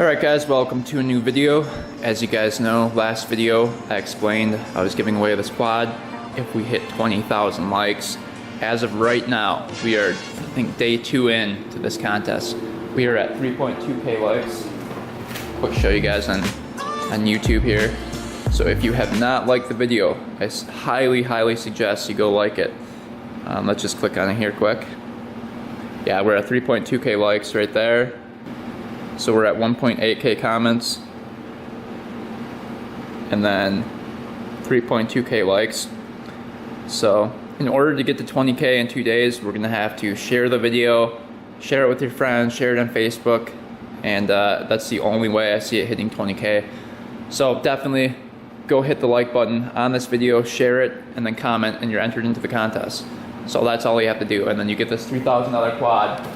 Alright guys, welcome to a new video. As you guys know, last video I explained I was giving away this quad if we hit 20,000 likes. As of right now, we are, I think, day 2 in to this contest. We are at 3.2k likes. Quick show you guys on YouTube here. So if you have not liked the video, I highly suggest you go like it. Let's just click on it here quick. Yeah, we're at 3.2k likes right there. So we're at 1.8k comments, and then 3.2k likes. So in order to get to 20k in 2 days, we're gonna have to share the video, share it with your friends, share it on Facebook, and that's the only way I see it hitting 20k. So definitely go hit the like button on this video, share it, and then comment, and you're entered into the contest. So that's all you have to do, and then you get this $3,000 quad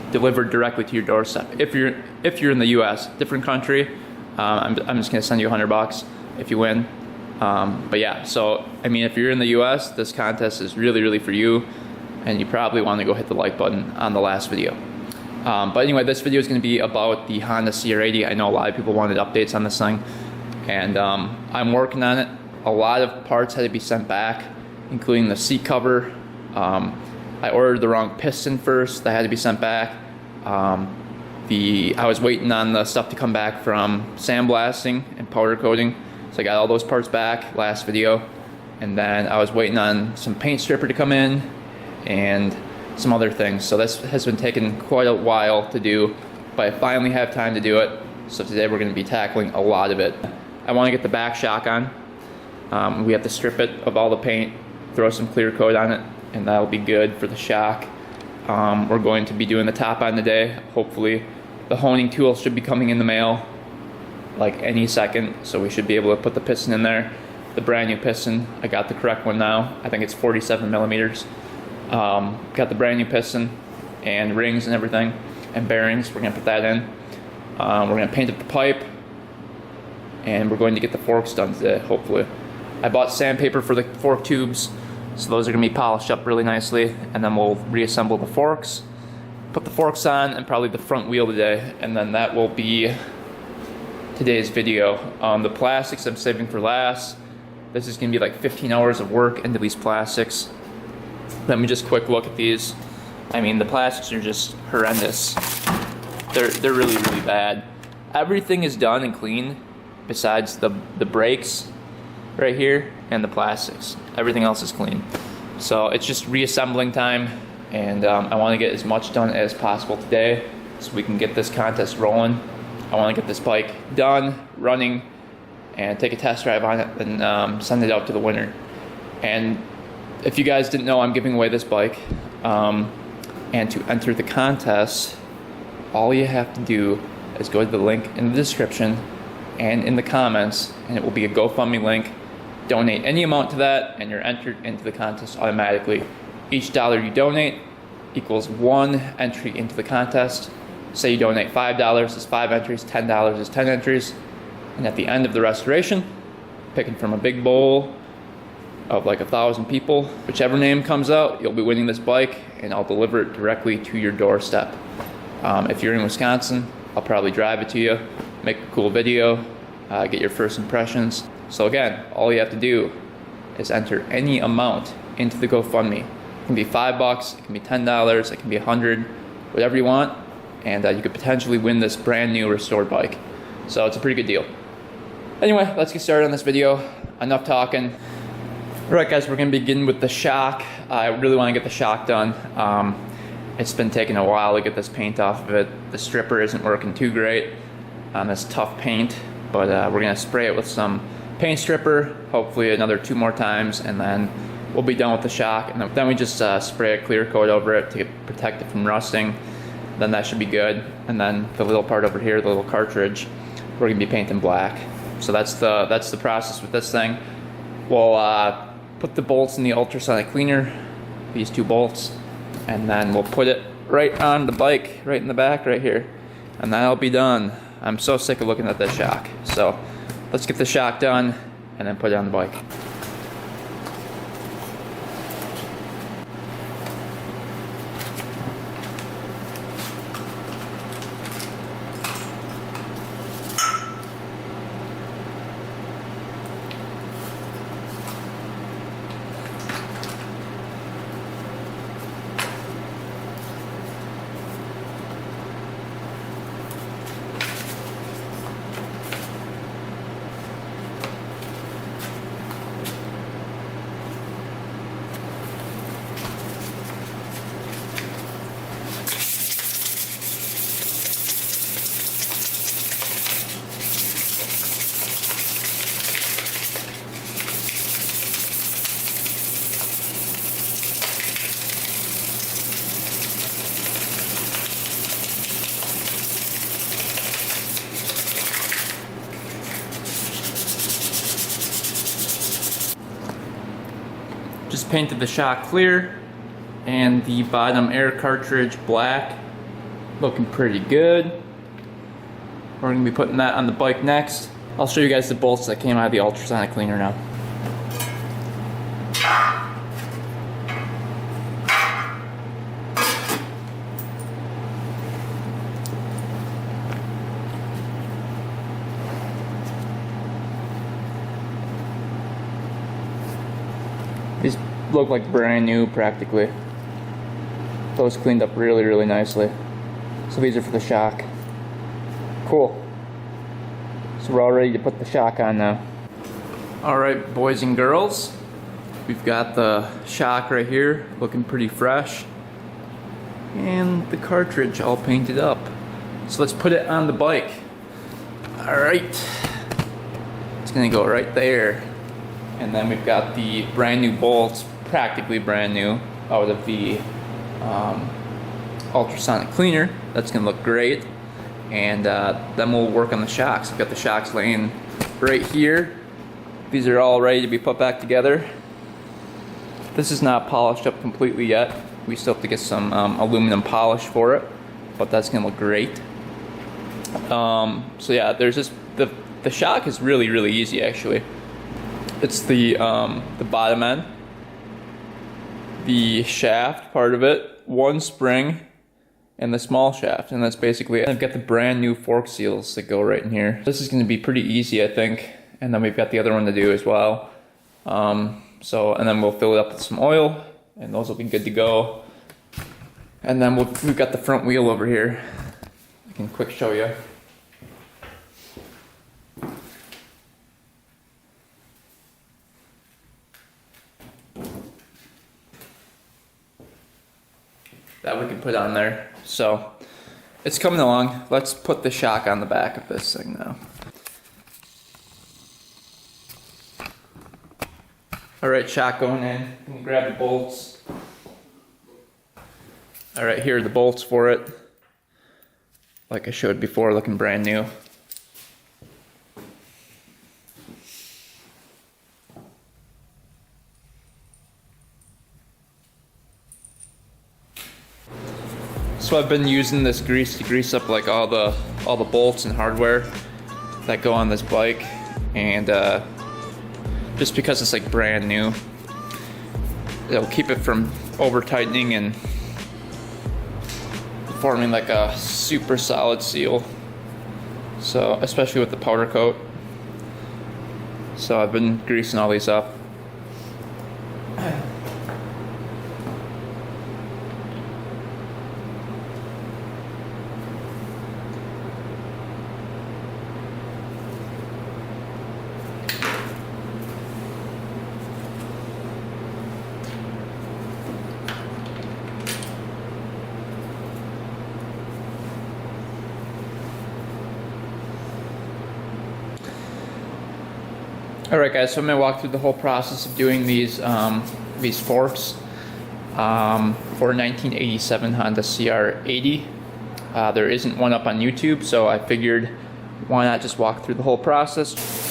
delivered directly to your doorstep. If you're in the U.S., different country, I'm just gonna send you $100 if you win. But yeah, so I mean, if you're in the U.S., this contest is really for you, and you probably want to go hit the like button on the last video. But anyway, this video is going to be about the Honda Cr80. I know a lot of people wanted updates on this thing, and I'm working on it. A lot of parts had to be sent back, including the seat cover. I ordered the wrong piston first, that had to be sent back. I was waiting on the stuff to come back from sandblasting and powder coating, so I got all those parts back last video. And then I was waiting on some paint stripper to come in and some other things. So this has been taking quite a while to do, but I finally have time to do it. So today we're going to be tackling a lot of it. I want to get the back shock on. We have to strip it of all the paint, throw some clear coat on it, and that'll be good for the shock. We're going to be doing the top on today, hopefully. The honing tool should be coming in the mail like any second, so we should be able to put the piston in there. The brand new piston, I got the correct one now. I think it's 47 millimeters. Got the brand new piston and rings and everything, and bearings. We're gonna put that in. We're gonna paint up the pipe, and we're going to get the forks done today, hopefully. I bought sandpaper for the fork tubes, so those are going to be polished up really nicely, and then we'll reassemble the forks, put the forks on, and probably the front wheel today, and then that will be today's video. The plastics I'm saving for last. This is going to be like 15 hours of work into these plastics. Let me just quick look at these. I mean, the plastics are just horrendous. They're really bad. Everything is done and clean besides the brakes right here and the plastics. Everything else is clean. So it's just reassembling time, and I want to get as much done as possible today so we can get this contest rolling. I want to get this bike done, running, and take a test drive on it, and send it out to the winner. And if you guys didn't know, I'm giving away this bike, and to enter the contest, all you have to do is go to the link in the description and in the comments, and it will be a GoFundMe link. Donate any amount to that, and you're entered into the contest automatically. Each dollar you donate equals 1 entry into the contest. Say you donate $5, is 5 entries, $10 is 10 entries, and at the end of the restoration, picking from a big bowl of like 1,000 people, whichever name comes out, you'll be winning this bike, and I'll deliver it directly to your doorstep. If you're in Wisconsin, I'll probably drive it to you, make a cool video, get your first impressions. So again, all you have to do is enter any amount into the GoFundMe. It can be $5, it can be $10, it can be $100, whatever you want, and you could potentially win this brand new restored bike. So it's a pretty good deal. Anyway, let's get started on this video. Enough talking. Alright guys, we're going to begin with the shock. I really want to get the shock done. It's been taking a while to get this paint off of it. The stripper isn't working too great on this tough paint, but we're going to spray it with some paint stripper, hopefully another 2 more times, and then we'll be done with the shock. And then we just spray a clear coat over it to protect it from rusting. Then that should be good. And then the little part over here, the little cartridge, we're gonna be painting black. So that's the process with this thing. We'll put the bolts in the ultrasonic cleaner, these 2 bolts, and then we'll put it right on the bike, right in the back right here, and that'll be done. I'm so sick of looking at this shock. So let's get the shock done and then put it on the bike. Just painted the shock clear and the bottom air cartridge black. Looking pretty good. We're going to be putting that on the bike next. I'll show you guys the bolts that came out of the ultrasonic cleaner now. These look like brand new practically. Those cleaned up really, really nicely. So these are for the shock. Cool. So we're all ready to put the shock on now. Alright, boys and girls. We've got the shock right here, looking pretty fresh. And the cartridge all painted up. So let's put it on the bike. Alright. It's gonna go right there. And then we've got the brand new bolts, practically brand new, out of the ultrasonic cleaner. That's gonna look great. And then we'll work on the shocks. We've got the shocks laying right here. These are all ready to be put back together. This is not polished up completely yet. We still have to get some aluminum polish for it, but that's gonna look great. So yeah, there's this, the shock is really, really easy actually. It's the bottom end, the shaft part of it, one spring, and the small shaft, and that's basically it. I've got the brand new fork seals that go right in here. This is going to be pretty easy, I think, and then we've got the other one to do as well. And then we'll fill it up with some oil, and those will be good to go. And then we've got the front wheel over here. I can quick show you. That we can put on there. So it's coming along. Let's put the shock on the back of this thing now. Alright, shock going in. You can grab the bolts. Alright, here are the bolts for it. Like I showed before, looking brand new. So I've been using this grease to grease up like all the bolts and hardware that go on this bike, and just because it's like brand new, it'll keep it from over tightening and forming like a super solid seal. So especially with the powder coat. So I've been greasing all these up. Alright guys, so I'm going to walk through the whole process of doing these forks for 1987 Honda Cr80. There isn't one up on YouTube, so I figured why not just walk through the whole process.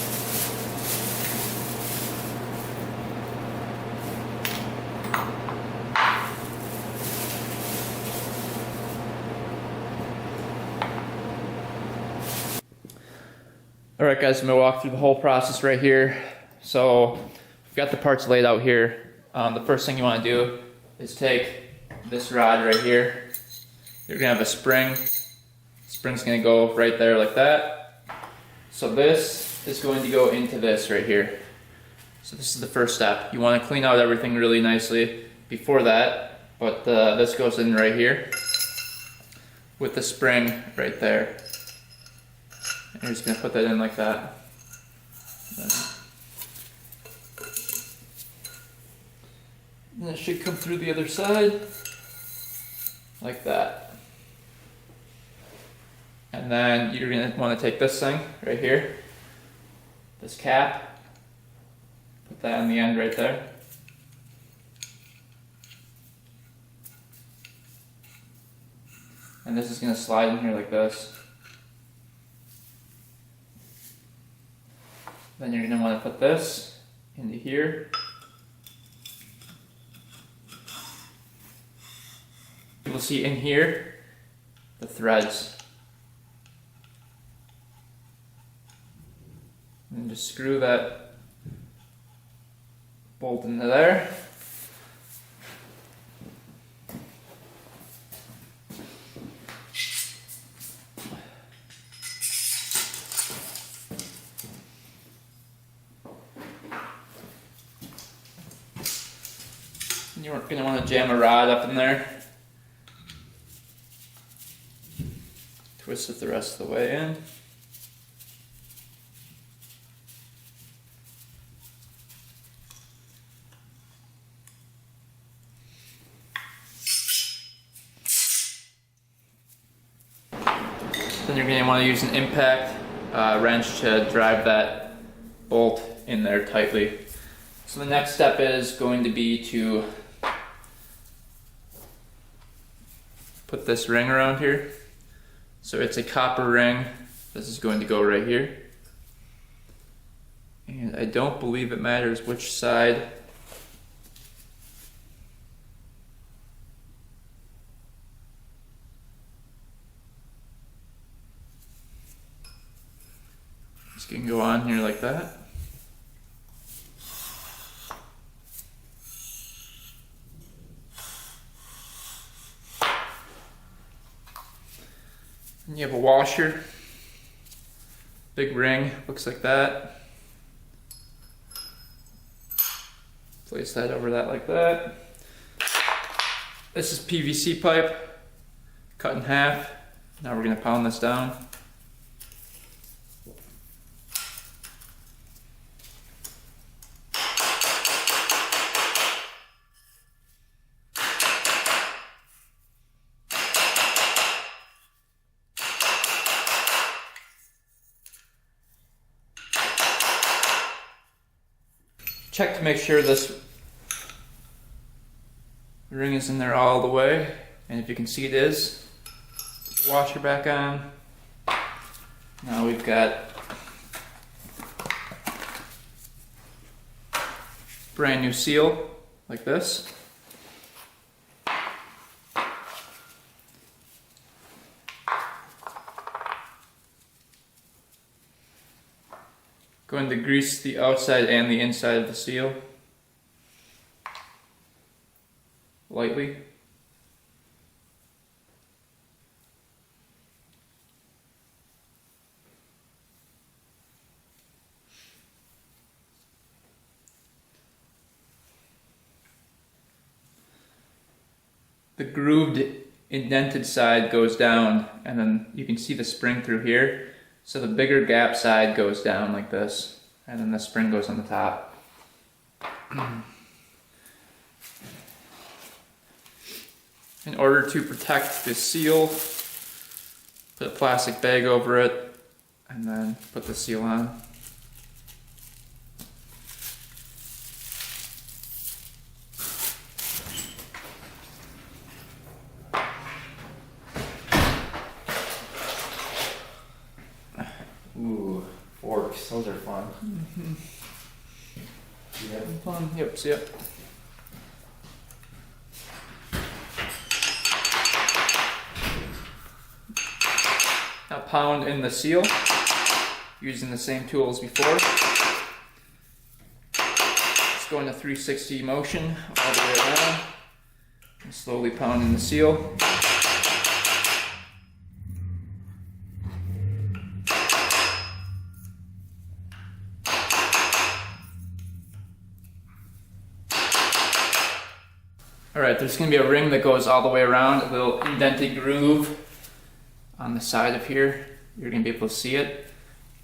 Alright guys, I'm going to walk through the whole process right here. So, we've got the parts laid out here. The first thing you want to do is take this rod right here. You're going to have a spring. The spring's going to go right there like that. So this is going to go into this right here. So this is the first step. You want to clean out everything really nicely before that, but this goes in right here with the spring right there. And you're just going to put that in like that. And it should come through the other side like that. And then you're going to want to take this thing right here, this cap, put that on the end right there. And this is going to slide in here like this. Then you're going to want to put this into here. see in here the threads. And just screw that bolt into there. And you're going to want to jam a rod up in there. Twist it the rest of the way in. Then you're going to want to use an impact wrench to drive that bolt in there tightly. So the next step is going to be to put this ring around here. So it's a copper ring. This is going to go right here. And I don't believe it matters which side. Just can go on here like that. And you have a washer, big ring, looks like that. Place that over that like that. This is PVC pipe, cut in half. Now we're going to pound this down. Check to make sure this ring is in there all the way, and if you can see it is. Put the washer back on. Now we've got brand new seal like this. Going to grease the outside and the inside of the seal lightly. The grooved indented side goes down, and then you can see the spring through here. So the bigger gap side goes down like this, and then the spring goes on the top. In order to protect the seal, put a plastic bag over it, and then put the seal on. Ooh, forks, those are fun. Mm-hmm. You have them? Fun. Yep, see it. Now pound in the seal using the same tool as before. Just go in a 360 motion all the way around and slowly pound in the seal. Alright, there's going to be a ring that goes all the way around, a little indented groove on the side of here. You're going to be able to see it.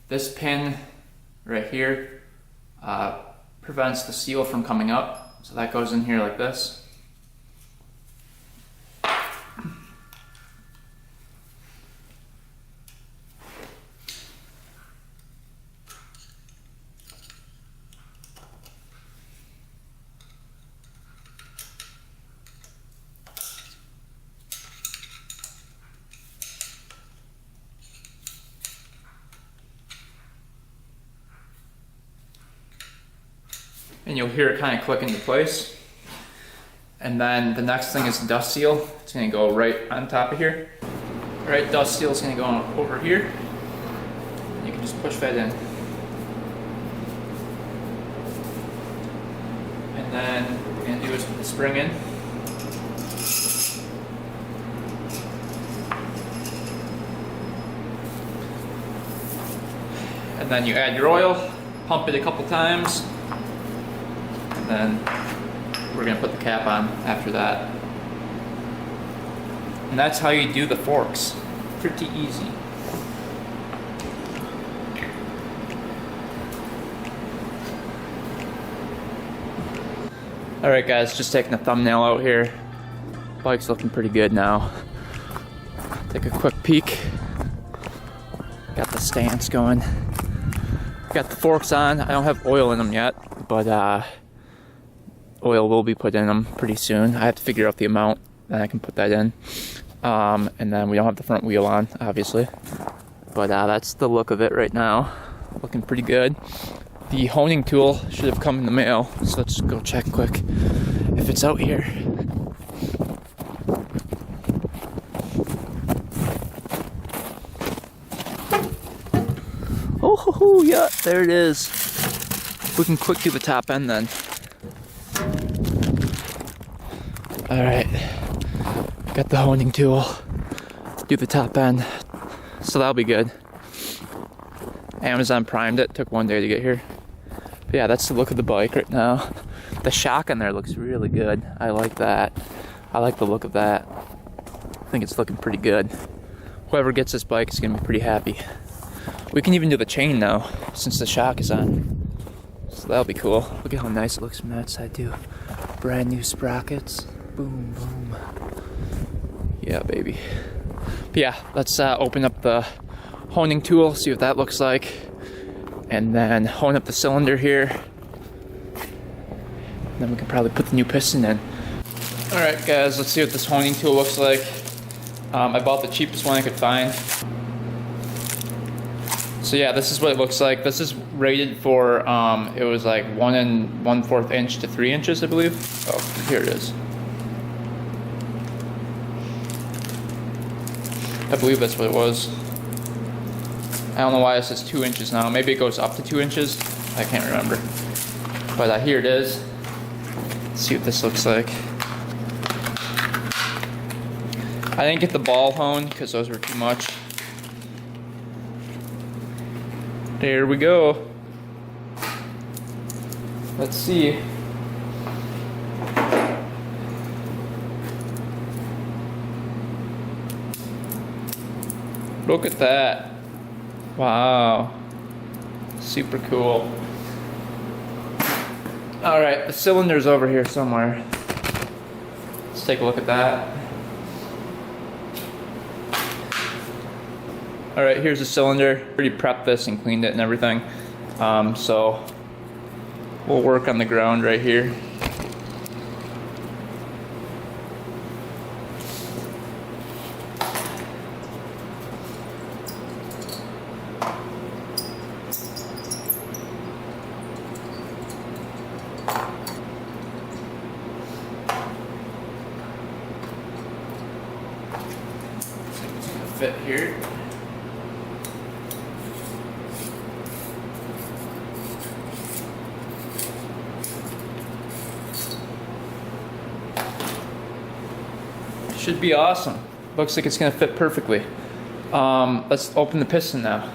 This pin right here prevents the seal from coming up, so that goes in here like this. And you'll hear it kind of click into place. And then the next thing is dust seal. It's gonna go right on top of here. All right, dust seal is gonna go over here. You can just push that in. And then what we're gonna do is put the spring in. And then you add your oil, pump it a couple times, and then we're gonna put the cap on after that. And that's how you do the forks. Pretty easy. All right guys, just taking a thumbnail out here. Bike's looking pretty good now. Take a quick peek. Got the stance going. Got the forks on. I don't have oil in them yet, but oil will be put in them pretty soon. I have to figure out the amount, then I can put that in. And then we don't have the front wheel on, obviously. But that's the look of it right now. Looking pretty good. The honing tool should have come in the mail, so let's go check quick if it's out here. Oh, yeah, there it is. We can quick do the top end then. All right, got the honing tool. Do the top end, so that'll be good. Amazon primed it, took 1 day to get here. But yeah, that's the look of the bike right now. The shock on there looks really good. I like that. I like the look of that. I think it's looking pretty good. Whoever gets this bike is gonna be pretty happy. We can even do the chain now, since the shock is on. So that'll be cool. Look at how nice it looks from that side too. Brand new sprockets. Boom, boom. Yeah, baby. But yeah, let's open up the honing tool, see what that looks like. And then hone up the cylinder here. And then we can probably put the new piston in. All right, guys, let's see what this honing tool looks like. I bought the cheapest one I could find. So yeah, this is what it looks like. This is rated for, it was like 1 1/4 inch to 3 inches, I believe. Oh, here it is. I believe that's what it was. I don't know why it says 2 inches now. Maybe it goes up to 2 inches. I can't remember. But here it is. Let's see what this looks like. I didn't get the ball hone because those were too much. There we go. Let's see. Look at that. Wow. Super cool. All right, the cylinder's over here somewhere. Let's take a look at that. All right, here's the cylinder. Already prepped this and cleaned it and everything. So we'll work on the ground right here. Fit here. Should be awesome. Looks like it's gonna fit perfectly. Let's open the piston now.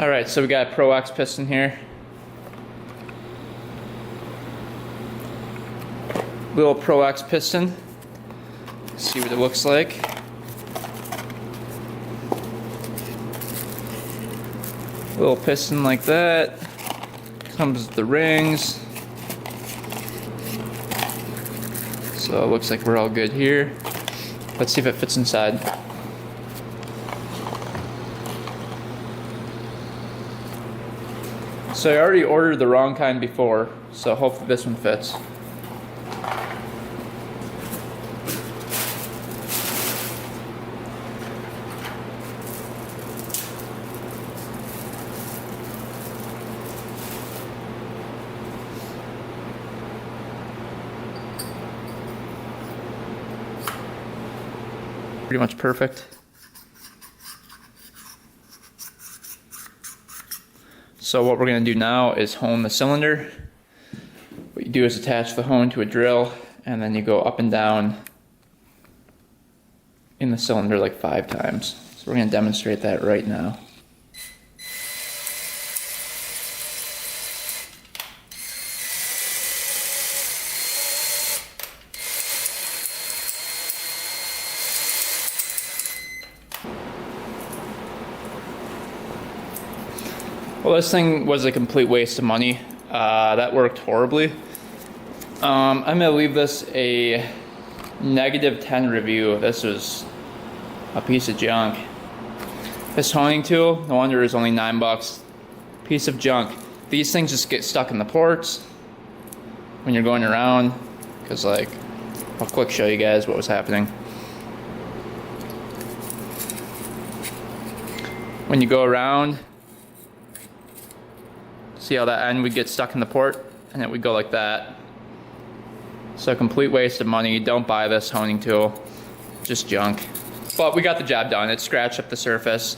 All right, so we got a Pro X piston here. Little Pro X piston. See what it looks like. Little piston like that. Comes with the rings. So it looks like we're all good here. Let's see if it fits inside. So I already ordered the wrong kind before, so hopefully this one fits. pretty much perfect. So what we're going to do now is hone the cylinder. What you do is attach the hone to a drill, and then you go up and down in the cylinder like 5 times. So we're going to demonstrate that right now. Well, this thing was a complete waste of money. That worked horribly. I'm going to leave this a -10 review. This was a piece of junk. This honing tool, no wonder it was only $9. Piece of junk. These things just get stuck in the ports when you're going around, because like, I'll quick show you guys what was happening. When you go around, see how that end would get stuck in the port, and it would go like that. So complete waste of money. Don't buy this honing tool, just junk. But we got the job done. It scratched up the surface.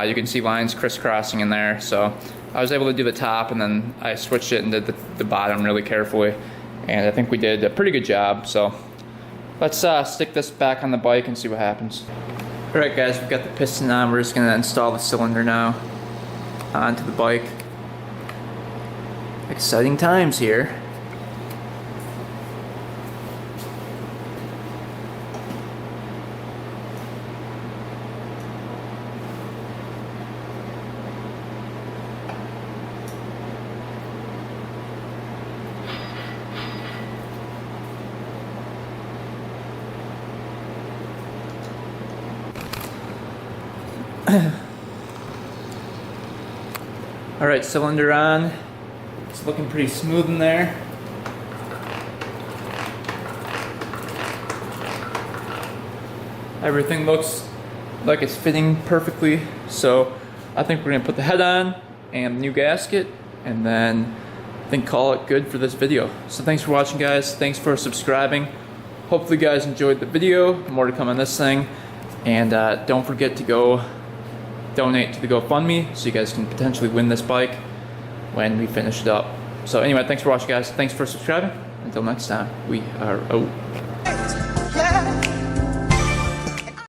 You can see lines crisscrossing in there. So I was able to do the top, and then I switched it and did the bottom really carefully. And I think we did a pretty good job. So let's stick this back on the bike and see what happens. All right guys, we've got the piston on. We're just gonna install the cylinder now onto the bike. Exciting times here. All right, cylinder on. It's looking pretty smooth in there. Everything looks like it's fitting perfectly. So I think we're gonna put the head on and the new gasket, and then I think call it good for this video. So thanks for watching guys, thanks for subscribing. Hopefully you guys enjoyed the video. More to come on this thing. And don't forget to go donate to the GoFundMe so you guys can potentially win this bike when we finish it up. So anyway, thanks for watching guys, thanks for subscribing. Until next time, we are out.